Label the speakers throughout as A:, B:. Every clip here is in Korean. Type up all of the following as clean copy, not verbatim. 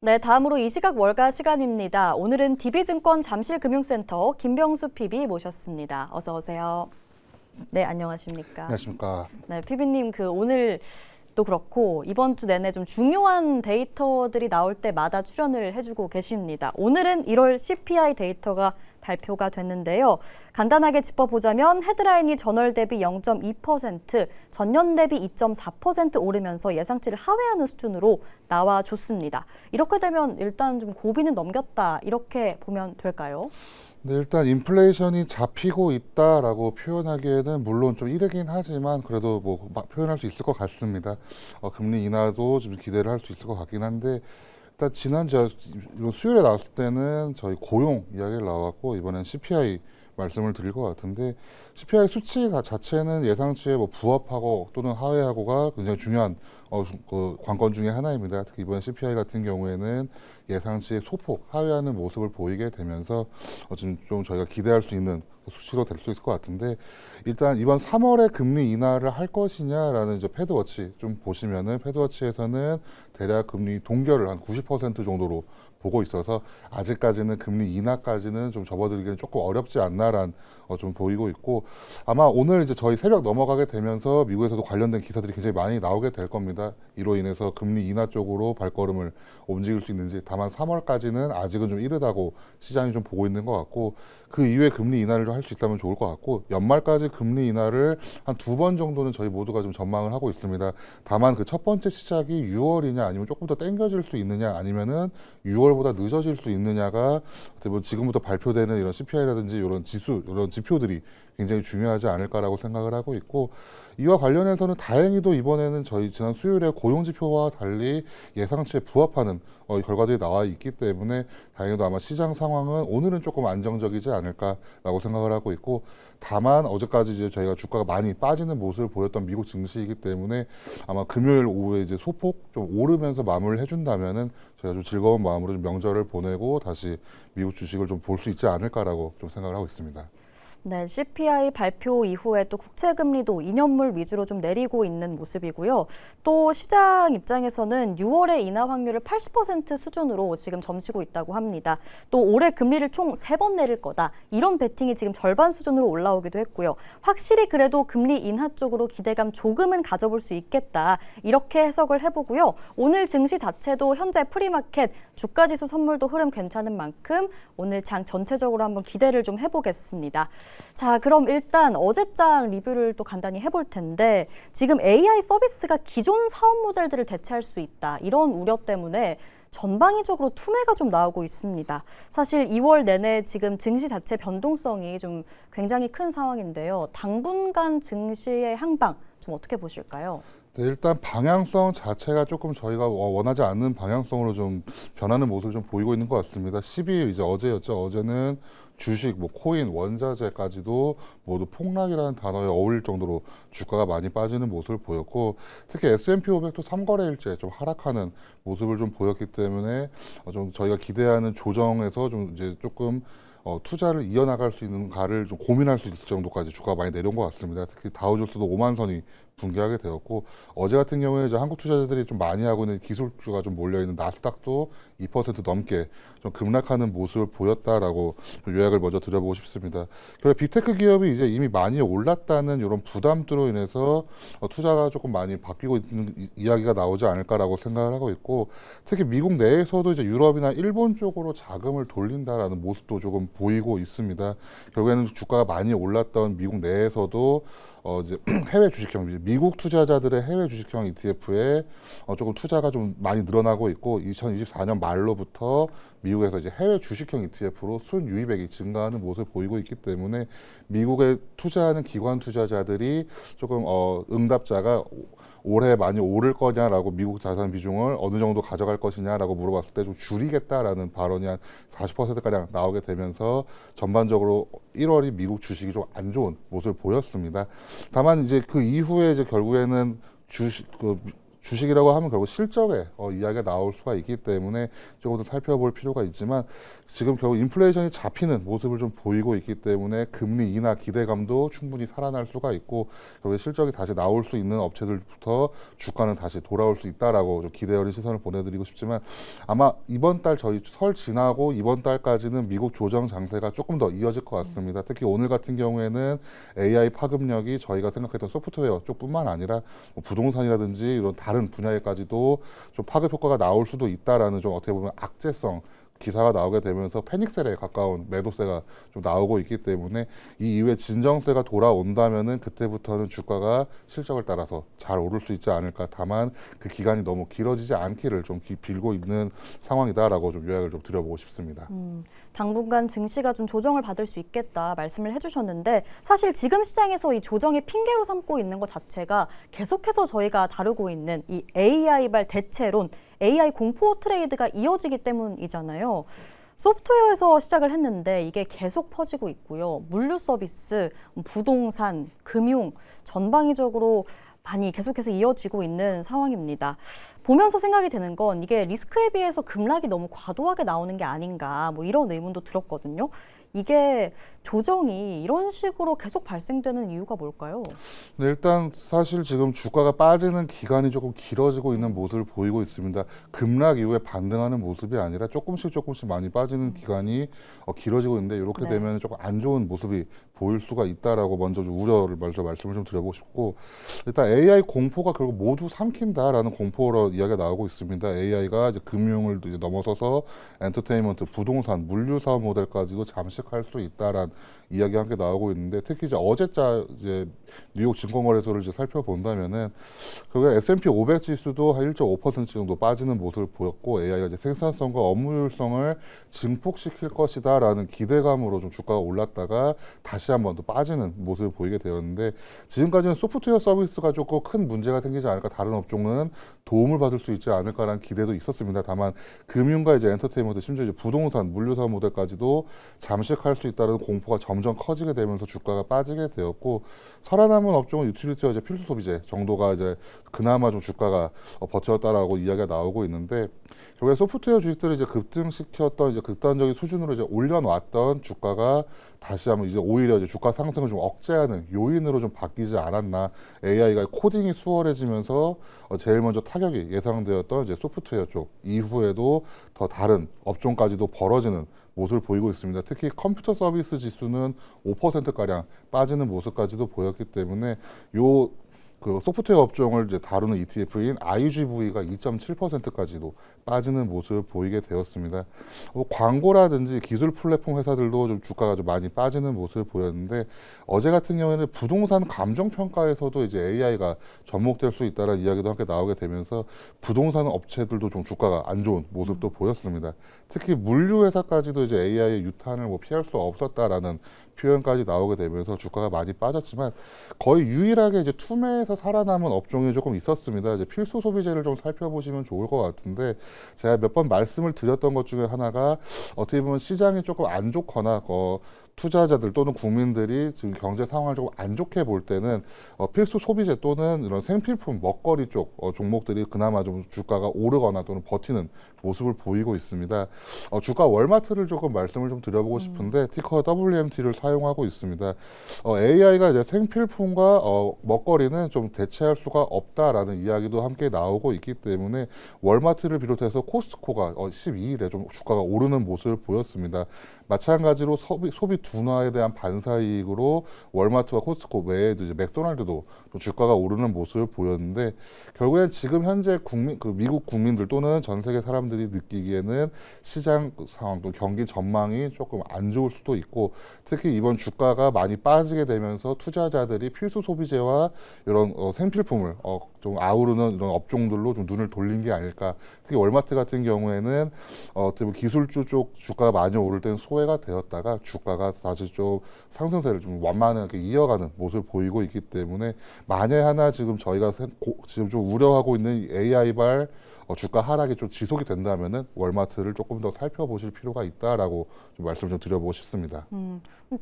A: 네, 다음으로 이 시각 월가 시간입니다. 오늘은 DB증권 잠실금융센터 김병수 PB 모셨습니다. 어서 오세요. 네, 안녕하십니까.
B: 안녕하십니까.
A: 네, PB님 오늘 또 그렇고 이번 주 내내 좀 중요한 데이터들이 나올 때마다 출연을 해주고 계십니다. 오늘은 1월 CPI 데이터가 발표가 됐는데요. 간단하게 짚어보자면 헤드라인이 전월 대비 0.2%, 전년 대비 2.4% 오르면서 예상치를 하회하는 수준으로 나와줬습니다. 이렇게 되면 일단 좀 고비는 넘겼다 이렇게 보면 될까요?
B: 네, 일단 인플레이션이 잡히고 있다라고 표현하기에는 물론 좀 이르긴 하지만 그래도 뭐 표현할 수 있을 것 같습니다. 금리 인하도 좀 기대를 할 수 있을 것 같긴 한데 일단 지난 수요일에 나왔을 때는 저희 고용 이야기를 나왔고 이번엔 CPI 말씀을 드릴 것 같은데 CPI 수치 자체는 예상치에 뭐 부합하고 또는 하회하고가 굉장히 중요한 그 관건 중에 하나입니다. 특히 이번 CPI 같은 경우에는 예상치의 소폭 하회하는 모습을 보이게 되면서 지금 좀 저희가 기대할 수 있는 수치로 될 수 있을 것 같은데 일단 이번 3월에 금리 인하를 할 것이냐라는 이제 패드워치 좀 보시면은 패드워치에서는 대략 금리 동결을 한 90% 정도로 보고 있어서 아직까지는 금리 인하까지는 좀 접어들기는 조금 어렵지 않나란 좀 보이고 있고 아마 오늘 이제 저희 새벽 넘어가게 되면서 미국에서도 관련된 기사들이 굉장히 많이 나오게 될 겁니다. 이로 인해서 금리 인하 쪽으로 발걸음을 움직일 수 있는지 다만 3월까지는 아직은 좀 이르다고 시장이 좀 보고 있는 것 같고 그 이후에 금리 인하를 좀 할 수 있다면 좋을 것 같고 연말까지 금리 인하를 한 2번 정도는 저희 모두가 좀 전망을 하고 있습니다. 다만 그 첫 번째 시작이 6월이냐 아니면 조금 더 땡겨질 수 있느냐 아니면은 6월보다 늦어질 수 있느냐가 어떻게 보면 지금부터 발표되는 이런 CPI라든지 이런 지수, 이런 지표들이 굉장히 중요하지 않을까라고 생각을 하고 있고 이와 관련해서는 다행히도 이번에는 저희 지난 수요일에 고용지표와 달리 예상치에 부합하는 결과들이 나와 있기 때문에 다행히도 아마 시장 상황은 오늘은 조금 안정적이지 않을까라고 생각을 하고 있고 다만 어제까지 이제 저희가 주가가 많이 빠지는 모습을 보였던 미국 증시이기 때문에 아마 금요일 오후에 이제 소폭 좀 오르면서 마무리를 해준다면은 저희가 좀 즐거운 마음으로 좀 명절을 보내고 다시 미국 주식을 좀 볼 수 있지 않을까라고 좀 생각을 하고 있습니다.
A: 네, CPI 발표 이후에 또 국채금리도 2년물 위주로 좀 내리고 있는 모습이고요. 또 시장 입장에서는 6월에 인하 확률을 80% 수준으로 지금 점치고 있다고 합니다. 또 올해 금리를 총 3번 내릴 거다. 이런 베팅이 지금 절반 수준으로 올라오기도 했고요. 확실히 그래도 금리 인하 쪽으로 기대감 조금은 가져볼 수 있겠다. 이렇게 해석을 해보고요. 오늘 증시 자체도 현재 프리마켓 주가지수 선물도 흐름 괜찮은 만큼 오늘 장 전체적으로 한번 기대를 좀 해보겠습니다. 자, 그럼 일단 어제장 리뷰를 또 간단히 해볼 텐데 지금 AI 서비스가 기존 사업 모델들을 대체할 수 있다. 이런 우려 때문에 전방위적으로 투매가 좀 나오고 있습니다. 사실 2월 내내 지금 증시 자체 변동성이 좀 굉장히 큰 상황인데요. 당분간 증시의 향방 좀 어떻게 보실까요?
B: 네, 일단 방향성 자체가 조금 저희가 원하지 않는 방향성으로 좀 변하는 모습을 좀 보이고 있는 것 같습니다. 12일 이제 어제였죠. 어제는 주식, 뭐 코인, 원자재까지도 모두 폭락이라는 단어에 어울릴 정도로 주가가 많이 빠지는 모습을 보였고 특히 S&P 500도 3거래일째 좀 하락하는 모습을 좀 보였기 때문에 좀 저희가 기대하는 조정에서 좀 이제 조금 투자를 이어나갈 수 있는가를 좀 고민할 수 있을 정도까지 주가가 많이 내려온 것 같습니다. 특히 다우존스도 5만 선이 붕괴하게 되었고 어제 같은 경우에 이제 한국 투자자들이 좀 많이 하고 있는 기술주가 좀 몰려 있는 나스닥도 2% 넘게 좀 급락하는 모습을 보였다라고 요약을 먼저 드려보고 싶습니다. 그리고 빅테크 기업이 이제 이미 많이 올랐다는 이런 부담들로 인해서 투자가 조금 많이 바뀌고 있는 이야기가 나오지 않을까라고 생각을 하고 있고 특히 미국 내에서도 이제 유럽이나 일본 쪽으로 자금을 돌린다라는 모습도 조금 보이고 있습니다. 결국에는 주가가 많이 올랐던 미국 내에서도 이제 해외 주식형, 미국 투자자들의 해외 주식형 ETF에 조금 투자가 좀 많이 늘어나고 있고 2024년 말로부터 미국에서 이제 해외 주식형 ETF로 순유입액이 증가하는 모습을 보이고 있기 때문에 미국에 투자하는 기관 투자자들이 조금 응답자가 올해 많이 오를 거냐라고 미국 자산 비중을 어느 정도 가져갈 것이냐라고 물어봤을 때 좀 줄이겠다라는 발언이 한 40%가량 나오게 되면서 전반적으로 1월이 미국 주식이 좀 안 좋은 모습을 보였습니다. 다만 이제 그 이후에 이제 결국에는 주식이라고 하면 결국 실적에 이야기가 나올 수가 있기 때문에 조금 더 살펴볼 필요가 있지만 지금 결국 인플레이션이 잡히는 모습을 좀 보이고 있기 때문에 금리 인하 기대감도 충분히 살아날 수가 있고 결국 실적이 다시 나올 수 있는 업체들부터 주가는 다시 돌아올 수 있다라고 좀 기대 어린 시선을 보내드리고 싶지만 아마 이번 달 저희 설 지나고 이번 달까지는 미국 조정 장세가 조금 더 이어질 것 같습니다. 특히 오늘 같은 경우에는 AI 파급력이 저희가 생각했던 소프트웨어 쪽뿐만 아니라 뭐 부동산이라든지 이런 다른 분야에까지도 좀 파급 효과가 나올 수도 있다라는 좀 어떻게 보면 악재성 기사가 나오게 되면서 패닉셀에 가까운 매도세가 좀 나오고 있기 때문에 이 이후에 진정세가 돌아온다면은 그때부터는 주가가 실적을 따라서 잘 오를 수 있지 않을까. 다만 그 기간이 너무 길어지지 않기를 좀 빌고 있는 상황이다라고 좀 요약을 좀 드려보고 싶습니다.
A: 당분간 증시가 좀 조정을 받을 수 있겠다 말씀을 해주셨는데 사실 지금 시장에서 이 조정의 핑계로 삼고 있는 것 자체가 계속해서 저희가 다루고 있는 이 AI발 대체론, AI 공포 트레이드가 이어지기 때문이잖아요. 소프트웨어에서 시작을 했는데 이게 계속 퍼지고 있고요. 물류 서비스, 부동산, 금융 전방위적으로 많이 계속해서 이어지고 있는 상황입니다. 보면서 생각이 드는 건 이게 리스크에 비해서 급락이 너무 과도하게 나오는 게 아닌가 뭐 이런 의문도 들었거든요. 이게 조정이 이런 식으로 계속 발생되는 이유가 뭘까요?
B: 네, 일단 사실 지금 주가가 빠지는 기간이 조금 길어지고 있는 모습을 보이고 있습니다. 급락 이후에 반등하는 모습이 아니라 조금씩 많이 빠지는 기간이 길어지고 있는데 이렇게
A: 네.
B: 되면 조금 안 좋은 모습이 보일 수가 있다라고 먼저 좀 우려를 먼저 말씀을 좀 드려보고 싶고 일단 AI 공포가 결국 모두 삼킨다라는 공포로 이야기가 나오고 있습니다. AI가 이제 금융을 이제 넘어서서 엔터테인먼트, 부동산, 물류 사업 모델까지도 잠식할 수 있다라는 이야기가 함께 나오고 있는데 특히 이제 어제자 이제 뉴욕 증권거래소를 이제 살펴본다면은 그 S&P 500 지수도 한 1.5% 정도 빠지는 모습을 보였고 AI가 이제 생산성과 업무율성을 증폭시킬 것이다라는 기대감으로 좀 주가가 올랐다가 다시 한번 또 빠지는 모습을 보이게 되었는데 지금까지는 소프트웨어 서비스가 조금 큰 문제가 생기지 않을까 다른 업종은 도움을 받을 수 있지 않을까라는 기대도 있었습니다. 다만 금융과 이제 엔터테인먼트 심지어 이제 부동산, 물류사업 모델까지도 잠식할 수 있다는 공포가 점점 커지게 되면서 주가가 빠지게 되었고 살아남은 업종은 유틸리티와 이제 필수 소비재 정도가 이제 그나마 좀 주가가 버텼다라고 이야기가 나오고 있는데 결국에 소프트웨어 주식들을 이제 급등시켰던 이제 극단적인 수준으로 이제 올려놨던 주가가 다시 한번 이제 오히려 이제 주가 상승을 좀 억제하는 요인으로 좀 바뀌지 않았나. AI가 코딩이 수월해지면서 제일 먼저 타격이 예상되었던 이제 소프트웨어 쪽 이후에도 더 다른 업종까지도 벌어지는 모습을 보이고 있습니다. 특히 컴퓨터 서비스 지수는 5%가량 빠지는 모습까지도 보였기 때문에 그 소프트웨어 업종을 이제 다루는 ETF인 IGV가 2.7%까지도 빠지는 모습을 보이게 되었습니다. 광고라든지 기술 플랫폼 회사들도 좀 주가가 좀 많이 빠지는 모습을 보였는데 어제 같은 경우에는 부동산 감정 평가에서도 이제 AI가 접목될 수 있다는 이야기도 함께 나오게 되면서 부동산 업체들도 좀 주가가 안 좋은 모습도 보였습니다. 특히 물류 회사까지도 이제 AI의 유탄을 뭐 피할 수 없었다라는 표현까지 나오게 되면서 주가가 많이 빠졌지만 거의 유일하게 이제 투매에서 살아남은 업종이 조금 있었습니다. 이제 필수 소비재를 좀 살펴보시면 좋을 것 같은데 제가 몇 번 말씀을 드렸던 것 중에 하나가 어떻게 보면 시장이 조금 안 좋거나 투자자들 또는 국민들이 지금 경제 상황을 조금 안 좋게 볼 때는 필수 소비재 또는 이런 생필품, 먹거리 쪽 종목들이 그나마 좀 주가가 오르거나 또는 버티는 모습을 보이고 있습니다. 주가 월마트를 조금 말씀을 좀 드려보고 싶은데 티커 WMT를 사용하고 있습니다. AI가 이제 생필품과 먹거리는 좀 대체할 수가 없다라는 이야기도 함께 나오고 있기 때문에 월마트를 비롯해서 코스트코가 12일에 좀 주가가 오르는 모습을 보였습니다. 마찬가지로 소비 둔화에 대한 반사이익으로 월마트와 코스트코 외에도 이제 맥도날드도 주가가 오르는 모습을 보였는데 결국엔 지금 현재 미국 국민들 또는 전 세계 사람들이 느끼기에는 시장 상황 또 경기 전망이 조금 안 좋을 수도 있고 특히 이번 주가가 많이 빠지게 되면서 투자자들이 필수 소비재와 이런 생필품을 좀 아우르는 이런 업종들로 좀 눈을 돌린 게 아닐까. 특히 월마트 같은 경우에는 기술주 쪽 주가가 많이 오를 때는 소외가 되었다가 주가가 다시 좀 상승세를 좀 완만하게 이어가는 모습을 보이고 있기 때문에 만에 하나 지금 저희가 지금 좀 우려하고 있는 AI발 주가 하락이 좀 지속이 된다면은 월마트를 조금 더 살펴보실 필요가 있다라고 좀 말씀 좀 드려보고 싶습니다.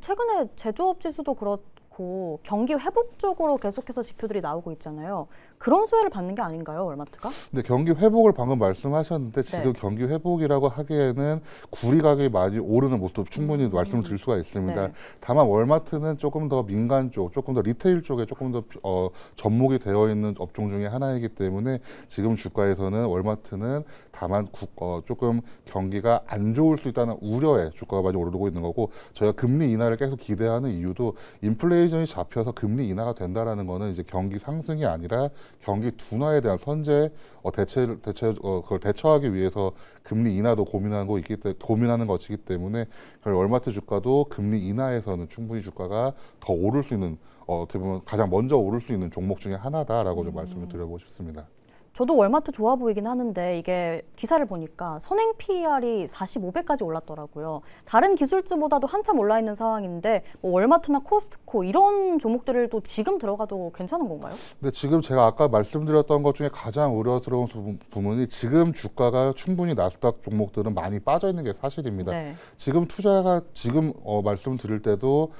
A: 최근에 제조업 지수도 그렇고 않고 경기 회복 쪽으로 계속해서 지표들이 나오고 있잖아요. 그런 수혜를 받는 게 아닌가요, 월마트가?
B: 근데 경기 회복을 방금 말씀하셨는데 지금 경기 회복이라고 하기에는 구리 가격이 많이 오르는 모습도 충분히 말씀을 드릴 수가 있습니다.
A: 네.
B: 다만 월마트는 조금 더 민간 쪽, 조금 더 리테일 쪽에 조금 더 접목이 되어 있는 업종 중에 하나이기 때문에 지금 주가에서는 월마트는 다만 조금 경기가 안 좋을 수 있다는 우려에 주가가 많이 오르고 있는 거고, 저희가 금리 인하를 계속 기대하는 이유도 인플레이션이 잡혀서 금리 인하가 된다라는 거는 이제 경기 상승이 아니라 경기 둔화에 대한 선제 그걸 대처하기 위해서 금리 인하도 고민하는 것이기 때문에 월마트 주가도 금리 인하에서는 충분히 주가가 더 오를 수 있는 어떻게 보면 가장 먼저 오를 수 있는 종목 중에 하나다라고 좀 말씀을 드려보고 싶습니다.
A: 저도 월마트 좋아 보이긴 하는데 이게 기사를 보니까 선행 PER이 45배까지 올랐더라고요. 다른 기술주보다도 한참 올라 있는 상황인데 뭐 월마트나 코스트코 이런 종목들도 지금 들어가도 괜찮은 건가요?
B: 근데 지금 제가 아까 말씀드렸던 것 중에 가장 우려스러운 부분이 지금 주가가 충분히 나스닥 종목들은 많이 빠져 있는 게 사실입니다.
A: 네.
B: 지금 투자가 말씀드릴 때도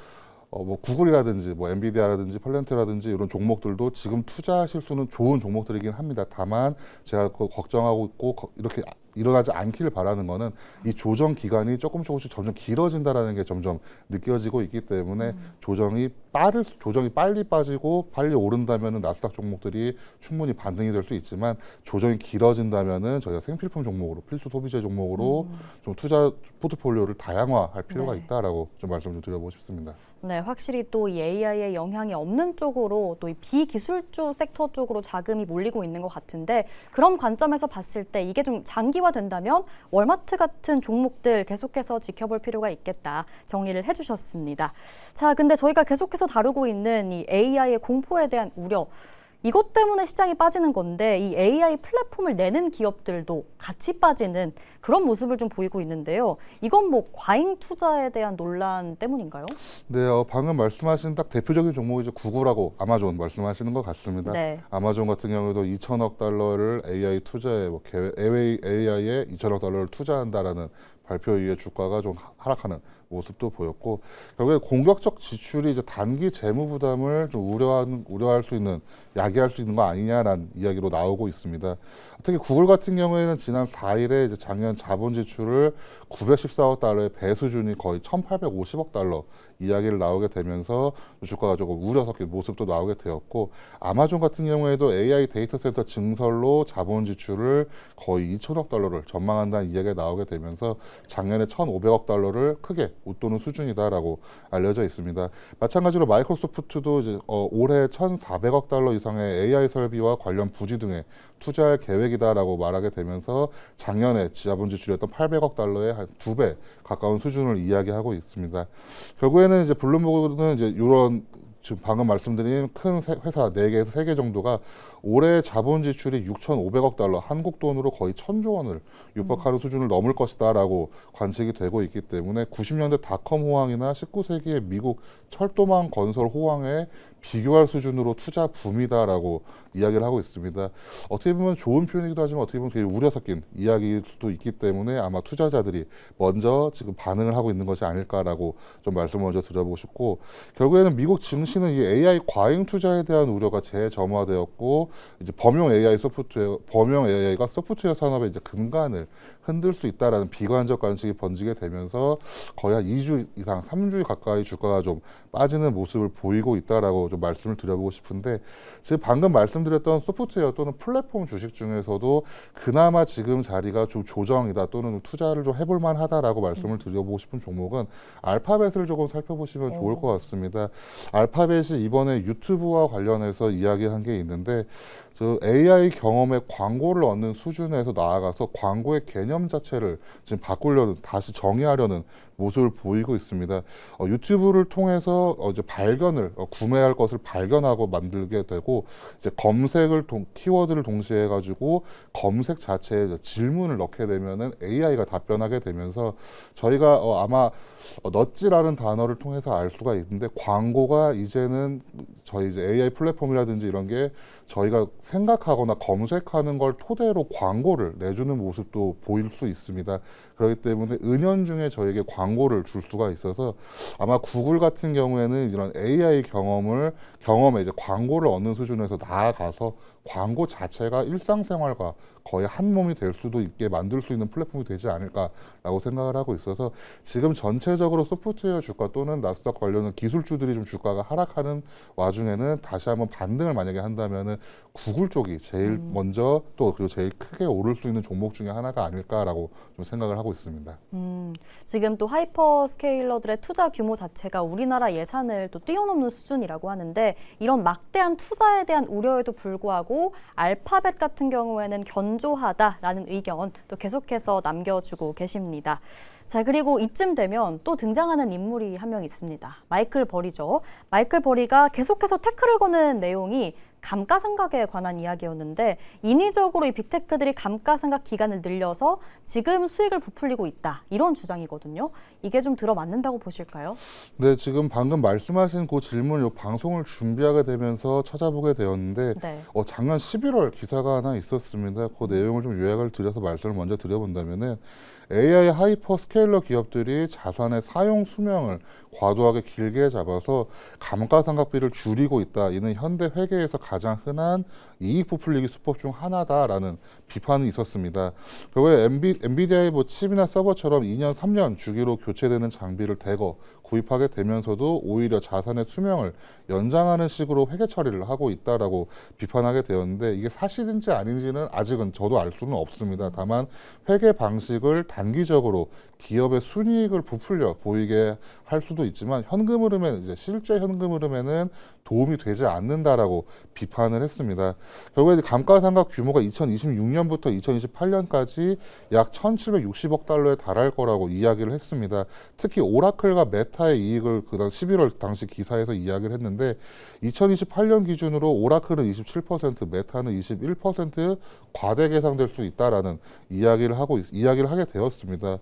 B: 뭐 구글이라든지 뭐 엔비디아라든지 펄렌트라든지 이런 종목들도 지금 투자하실 수는 좋은 종목들이긴 합니다. 다만 제가 걱정하고 있고 이렇게 일어나지 않기를 바라는 거는 이 조정 기간이 조금씩 점점 길어진다라는 게 점점 느껴지고 있기 때문에 조정이 빨리 빠지고 빨리 오른다면은 나스닥 종목들이 충분히 반등이 될 수 있지만, 조정이 길어진다면은 저희가 생필품 종목으로, 필수 소비재 종목으로 좀 투자 포트폴리오를 다양화할 필요가
A: 네.
B: 있다라고 좀 말씀 좀 드려보고 싶습니다.
A: 네, 확실히 또 이 AI의 영향이 없는 쪽으로 또 이 비기술주 섹터 쪽으로 자금이 몰리고 있는 것 같은데, 그런 관점에서 봤을 때 이게 좀 장기화된다면 월마트 같은 종목들 계속해서 지켜볼 필요가 있겠다 정리를 해주셨습니다. 자, 근데 저희가 계속해서 다루고 있는 이 AI의 공포에 대한 우려, 이것 때문에 시장이 빠지는 건데 이 AI 플랫폼을 내는 기업들도 같이 빠지는 그런 모습을 좀 보이고 있는데요. 이건 뭐 과잉 투자에 대한 논란 때문인가요?
B: 네, 방금 말씀하신 딱 대표적인 종목이 이제 구글하고 아마존 말씀하시는 것 같습니다.
A: 네.
B: 아마존 같은 경우도 2천억 달러를 AI 투자에 AI에 2천억 달러를 투자한다라는 발표 이후에 주가가 좀 하락하는 모습도 보였고, 결국에 공격적 지출이 이제 단기 재무 부담을 좀 우려할 수 있는, 야기할 수 있는 거 아니냐라는 이야기로 나오고 있습니다. 특히 구글 같은 경우에는 지난 4일에 이제 작년 자본 지출을 914억 달러의 배 수준이 거의 1,850억 달러 이야기를 나오게 되면서 주가가 조금 우려 섞인 모습도 나오게 되었고, 아마존 같은 경우에도 AI 데이터 센터 증설로 자본 지출을 거의 2천억 달러를 전망한다는 이야기가 나오게 되면서 작년에 1,500억 달러를 크게 웃도는 수준이다라고 알려져 있습니다. 마찬가지로 마이크로소프트도 이제 올해 1,400억 달러 이상의 AI 설비와 관련 부지 등에 투자할 계획이다라고 말하게 되면서 작년에 자본 지출이었던 800억 달러의 한 2배 가까운 수준을 이야기하고 있습니다. 결국에는 이제 블룸버그는 이제 이런 지금 방금 말씀드린 큰 회사 4개에서 3개 정도가 올해 자본 지출이 6,500억 달러, 한국 돈으로 거의 1,000조 원을 육박하는 수준을 넘을 것이다라고 관측이 되고 있기 때문에 90년대 닷컴 호황이나 19세기의 미국 철도망 건설 호황에 비교할 수준으로 투자 붐이다라고 이야기를 하고 있습니다. 어떻게 보면 좋은 표현이기도 하지만 어떻게 보면 되게 우려 섞인 이야기일 수도 있기 때문에 아마 투자자들이 먼저 지금 반응을 하고 있는 것이 아닐까라고 좀 말씀을 먼저 드려보고 싶고, 결국에는 미국 증시는 이 AI 과잉 투자에 대한 우려가 재점화되었고, 이제 범용 AI가 소프트웨어 산업의 이제 근간을 흔들 수 있다라는 비관적 관측이 번지게 되면서 거의 한 2주 이상, 3주 가까이 주가가 좀 빠지는 모습을 보이고 있다라고 좀 말씀을 드려보고 싶은데, 지금 방금 말씀드렸던 소프트웨어 또는 플랫폼 주식 중에서도 그나마 지금 자리가 좀 조정이다 또는 투자를 좀 해볼 만하다라고 말씀을 드려보고 싶은 종목은 알파벳을 조금 살펴보시면 좋을 것 같습니다. 알파벳이 이번에 유튜브와 관련해서 이야기한 게 있는데, 저 AI 경험의 광고를 얻는 수준에서 나아가서 광고의 개념 자체를 지금 다시 정의하려는 모습을 보이고 있습니다. 유튜브를 통해서 이제 구매할 것을 발견하고 만들게 되고, 이제 키워드를 동시에 해가지고 검색 자체에 질문을 넣게 되면은 AI가 답변하게 되면서 저희가 아마 넛지라는 단어를 통해서 알 수가 있는데, 광고가 이제는 저희 이제 AI 플랫폼이라든지 이런 게 저희가 생각하거나 검색하는 걸 토대로 광고를 내주는 모습도 보일 수 있습니다. 그렇기 때문에 은연중에 저에게 광고를 줄 수가 있어서 아마 구글 같은 경우에는 이런 AI 경험에 이제 광고를 얻는 수준에서 나아가서 광고 자체가 일상생활과 거의 한 몸이 될 수도 있게 만들 수 있는 플랫폼이 되지 않을까라고 생각을 하고 있어서 지금 전체적으로 소프트웨어 주가 또는 나스닥 관련된 기술주들이 좀 주가가 하락하는 와중에는 다시 한번 반등을 만약에 한다면은 구글 쪽이 제일 먼저 또 그리고 제일 크게 오를 수 있는 종목 중에 하나가 아닐까라고 좀 생각을 하고 있습니다.
A: 지금 또 하이퍼 스케일러들의 투자 규모 자체가 우리나라 예산을 또 뛰어넘는 수준이라고 하는데 이런 막대한 투자에 대한 우려에도 불구하고 알파벳 같은 경우에는 견조하다라는 의견 또 계속해서 남겨주고 계십니다. 자, 그리고 이쯤 되면 또 등장하는 인물이 한 명 있습니다. 마이클 버리죠. 마이클 버리가 계속해서 태클을 거는 내용이 감가상각에 관한 이야기였는데 인위적으로 이 빅테크들이 감가상각 기간을 늘려서 지금 수익을 부풀리고 있다. 이런 주장이거든요. 이게 좀 들어맞는다고 보실까요?
B: 네, 지금 방금 말씀하신 그 질문 요 방송을 준비하게 되면서 찾아보게 되었는데
A: 네.
B: 작년 11월 기사가 하나 있었습니다. 그 내용을 좀 요약을 드려서 말씀을 먼저 드려본다면은 AI 하이퍼 스케일러 기업들이 자산의 사용 수명을 과도하게 길게 잡아서 감가상각비를 줄이고 있다. 이는 현대 회계에서 가장 흔한 이익 부풀리기 수법 중 하나다라는 비판이 있었습니다. 결국에 엔비디아의 칩이나 서버처럼 2년, 3년 주기로 교체되는 장비를 대거 구입하게 되면서도 오히려 자산의 수명을 연장하는 식으로 회계 처리를 하고 있다라고 비판하게 되었는데 이게 사실인지 아닌지는 아직은 저도 알 수는 없습니다. 다만 회계 방식을 단기적으로 기업의 순이익을 부풀려 보이게 할 수도 있지만 현금 흐름에 이제 실제 현금 흐름에는 도움이 되지 않는다라고 비판을 했습니다. 결국에 감가상각 규모가 2026년부터 2028년까지 약 1,760억 달러에 달할 거라고 이야기를 했습니다. 특히 오라클과 메타의 이익을 그 당 11월 당시 기사에서 이야기를 했는데 2028년 기준으로 오라클은 27%, 메타는 21% 과대 계상될 수 있다라는 이야기를 하게 되었습니다.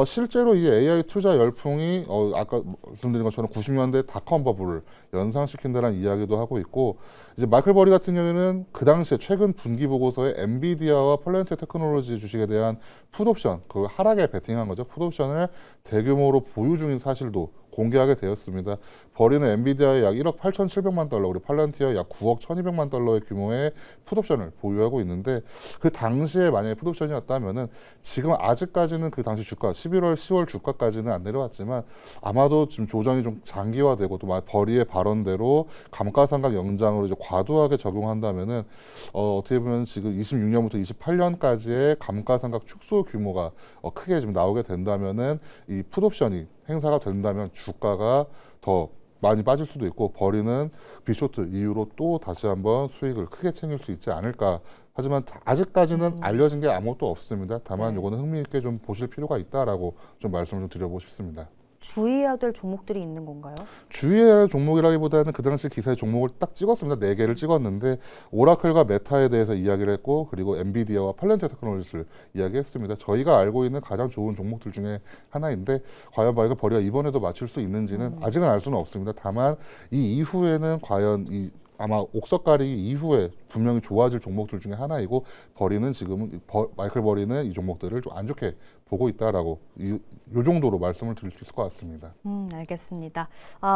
B: 실제로 이 AI 투자 열풍이 아까 말씀드린 것처럼 90년대 닷컴 버블을 연상시킨다는 이야기도 하고 있고 이제 마이클 버리 같은 경우에는 그 당시에 최근 분기 보고서에 엔비디아와 플래닛 테크놀로지 주식에 대한 풋옵션, 그 하락에 베팅한 거죠. 풋옵션을 대규모로 보유 중인 사실도 공개하게 되었습니다. 버리는 엔비디아의 약 1억 8,700만 달러, 그리고 팔란티어 약 9억 1,200만 달러의 규모의 풋옵션을 보유하고 있는데 그 당시에 만약에 풋옵션이었다면은 지금 아직까지는 그 당시 주가 11월, 10월 주가까지는 안 내려왔지만 아마도 지금 조정이 좀 장기화되고 또 버리의 발언대로 감가상각 연장으로 이제 과도하게 적용한다면은 어떻게 보면 지금 26년부터 28년까지의 감가상각 축소 규모가 크게 지금 나오게 된다면은 이 풋옵션이 행사가 된다면 주가가 더 많이 빠질 수도 있고 버리는 빅쇼트 이후로 또 다시 한번 수익을 크게 챙길 수 있지 않을까. 하지만 아직까지는 알려진 게 아무것도 없습니다. 다만 이거는 흥미있게 좀 보실 필요가 있다라고 좀 말씀을 좀 드려보고 싶습니다.
A: 주의해야 될 종목들이 있는 건가요?
B: 주의해야 할 종목이라기보다는 그 당시 기사의 종목을 딱 찍었습니다. 4개를 찍었는데 오라클과 메타에 대해서 이야기를 했고 그리고 엔비디아와 팔란티어 테크놀로지를 이야기했습니다. 저희가 알고 있는 가장 좋은 종목들 중에 하나인데 과연 마이클 버리가 이번에도 맞출 수 있는지는 아직은 알 수는 없습니다. 다만 이 이후에는 과연 아마 옥석 가리기 이후에 분명히 좋아질 종목들 중에 하나이고 버리는 지금은 마이클 버리는 이 종목들을 좀 안 좋게 보고 있다라고 이 정도로 말씀을 드릴 수 있을 것 같습니다.
A: 알겠습니다.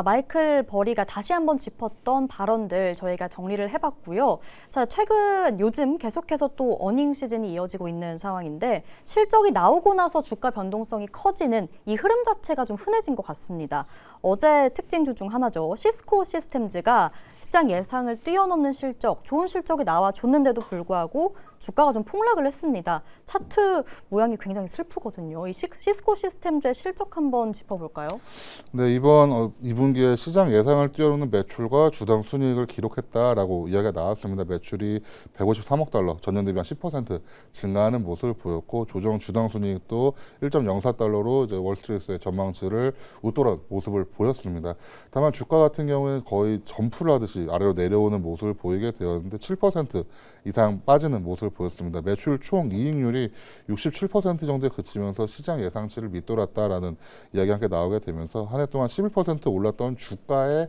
A: 마이클 버리가 다시 한번 짚었던 발언들 저희가 정리를 해봤고요. 자, 요즘 계속해서 또 어닝 시즌이 이어지고 있는 상황인데 실적이 나오고 나서 주가 변동성이 커지는 이 흐름 자체가 좀 흔해진 것 같습니다. 어제 특징주 중 하나죠. 시스코 시스템즈가 시장 예상을 뛰어넘는 실적, 좋은 실적이 나와줬는데도 불구하고 주가가 좀 폭락을 했습니다. 차트 모양이 굉장히 슬프거든요. 이 시스코 시스템즈의 실적 한번 짚어볼까요?
B: 네, 이번 2분기에 시장 예상을 뛰어넘는 매출과 주당 순이익을 기록했다라고 이야기가 나왔습니다. 매출이 153억 달러, 전년 대비 한 10% 증가하는 모습을 보였고 조정 주당 순이익도 1.04달러로 이제 월스트리트의 전망치를 웃돌한 모습을 보였습니다. 다만 주가 같은 경우는 거의 점프를 하듯이 아래로 내려오는 모습을 보이게 되었는데 7% 이상 빠지는 모습을 모습을 보였습니다. 매출 총 이익률이 67% 정도에 그치면서 시장 예상치를 밑돌았다라는 이야기가 함께 나오게 되면서 한 해 동안 11% 올랐던 주가의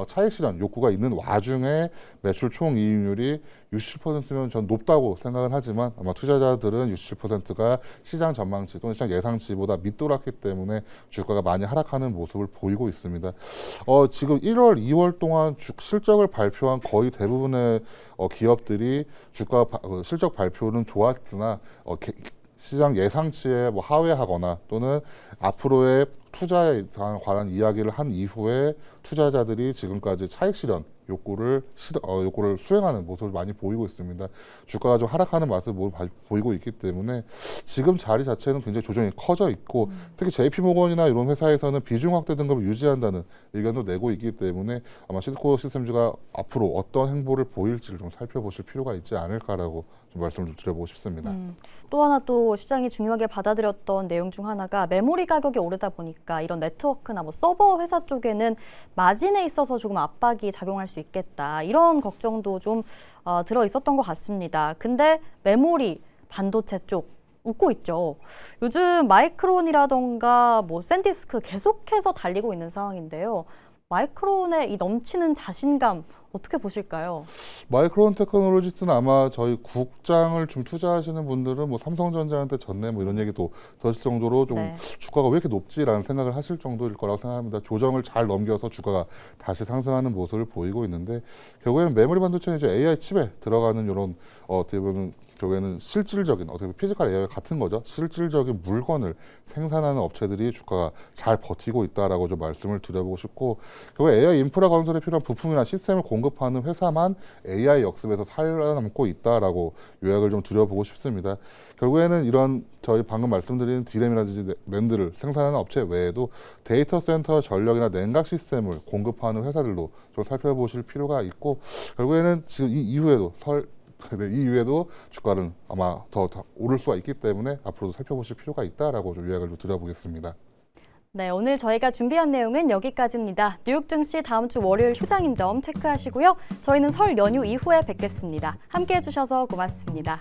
B: 차익 실현 욕구가 있는 와중에 매출 총 이익률이 67%면 전 높다고 생각은 하지만 아마 투자자들은 67%가 시장 전망치 또는 시장 예상치보다 밑돌았기 때문에 주가가 많이 하락하는 모습을 보이고 있습니다. 지금 1월, 2월 동안 실적을 발표한 거의 대부분의 기업들이 실적 발표는 좋았으나 시장 예상치에 하회하거나 또는 앞으로의 투자에 관한 이야기를 한 이후에 투자자들이 지금까지 차익 실현 욕구를 수행하는 모습을 많이 보이고 있습니다. 주가가 좀 하락하는 모습을 보이고 있기 때문에 지금 자리 자체는 굉장히 조정이 커져 있고 특히 JP모건이나 이런 회사에서는 비중 확대 등급을 유지한다는 의견도 내고 있기 때문에 아마 시드코 시스템즈가 앞으로 어떤 행보를 보일지를 좀 살펴보실 필요가 있지 않을까라고 좀 말씀을 좀 드려보고 싶습니다.
A: 또 하나 또 시장이 중요하게 받아들였던 내용 중 하나가 메모리 가격이 오르다 보니까 이런 네트워크나 서버 회사 쪽에는 마진에 있어서 조금 압박이 작용할 수 있겠다. 이런 걱정도 좀 들어 있었던 것 같습니다. 근데 메모리, 반도체 쪽 웃고 있죠. 요즘 마이크론이라던가 샌디스크 계속해서 달리고 있는 상황인데요. 마이크론의 이 넘치는 자신감 어떻게 보실까요?
B: 마이크론 테크놀로지스는 아마 저희 국장을 좀 투자하시는 분들은 삼성전자한테 졌네 이런 얘기도 들으실 정도로 좀 주가가 왜 이렇게 높지라는 생각을 하실 정도일 거라고 생각합니다. 조정을 잘 넘겨서 주가가 다시 상승하는 모습을 보이고 있는데 결국에는 메모리 반도체는 이제 AI 칩에 들어가는 이런 어떻게 보면 결국에는 실질적인 어떻게 보면 피지컬 AI 같은 거죠. 실질적인 물건을 생산하는 업체들이 주가가 잘 버티고 있다라고 좀 말씀을 드려보고 싶고 결국 AI 인프라 건설에 필요한 부품이나 시스템을 공급하는 회사만 AI 역습에서 살아남고 있다라고 요약을 좀 드려보고 싶습니다. 결국에는 이런 저희 방금 말씀드린 디램이라든지 낸드를 생산하는 업체 외에도 데이터 센터 전력이나 냉각 시스템을 공급하는 회사들도 좀 살펴보실 필요가 있고 결국에는 지금 이 이후에도 주가는 아마 더 오를 수가 있기 때문에 앞으로도 살펴보실 필요가 있다라고 좀 요약을 좀 드려보겠습니다.
A: 네, 오늘 저희가 준비한 내용은 여기까지입니다. 뉴욕 증시 다음 주 월요일 휴장인 점 체크하시고요. 저희는 설 연휴 이후에 뵙겠습니다. 함께해 주셔서 고맙습니다.